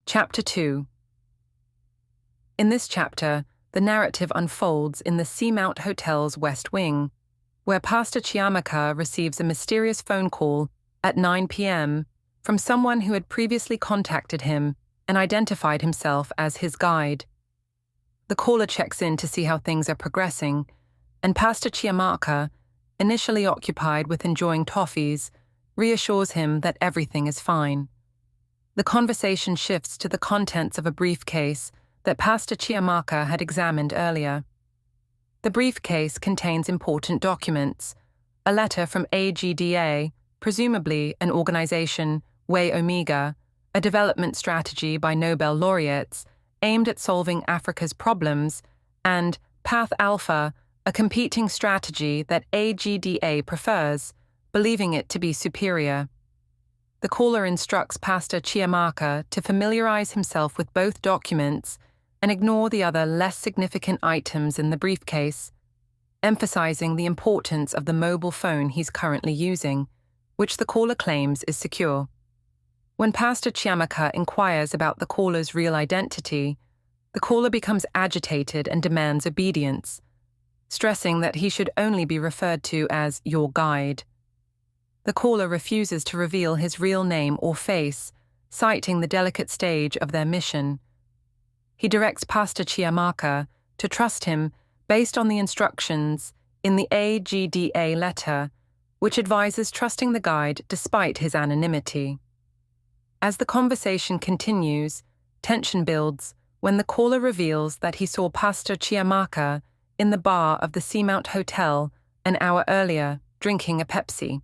Chapter 2. In this chapter, the narrative unfolds in the Seamount Hotel's West Wing, where Pastor Chiamaka receives a mysterious phone call at 9 p.m. from someone who had previously contacted him and identified himself as his guide. The caller checks in to see how things are progressing, and Pastor Chiamaka, initially occupied with enjoying toffees, reassures him that everything is fine. The conversation shifts to the contents of a briefcase that Pastor Chiamaka had examined earlier. The briefcase contains important documents, a letter from AGDA, presumably an organization, Way Omega, a development strategy by Nobel laureates aimed at solving Africa's problems, and Path Alpha, a competing strategy that AGDA prefers, believing it to be superior. The caller instructs Pastor Chiamaka to familiarize himself with both documents and ignore the other less significant items in the briefcase, emphasizing the importance of the mobile phone he's currently using, which the caller claims is secure. When Pastor Chiamaka inquires about the caller's real identity, the caller becomes agitated and demands obedience, stressing that he should only be referred to as your guide. The caller refuses to reveal his real name or face, citing the delicate stage of their mission. He directs Pastor Chiamaka to trust him based on the instructions in the AGDA letter, which advises trusting the guide despite his anonymity. As the conversation continues, tension builds when the caller reveals that he saw Pastor Chiamaka in the bar of the Seamount Hotel an hour earlier, drinking a Pepsi.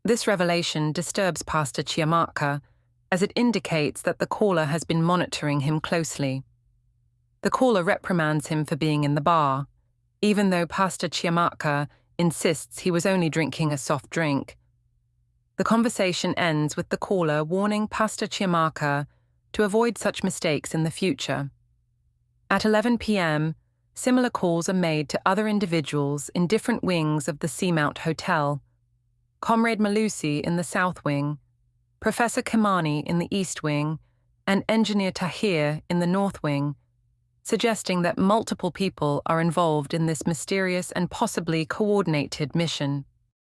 This revelation disturbs Pastor Chiamaka, as it indicates that the caller has been monitoring him closely. The caller reprimands him for being in the bar, even though Pastor Chiamaka insists he was only drinking a soft drink. The conversation ends with the caller warning Pastor Chiamaka to avoid such mistakes in the future. At 11 p.m., similar calls are made to other individuals in different wings of the Seamount Hotel. Comrade Malusi in the South Wing, Professor Kimani in the East Wing, and Engineer Tahir in the North Wing, suggesting that multiple people are involved in this mysterious and possibly coordinated mission.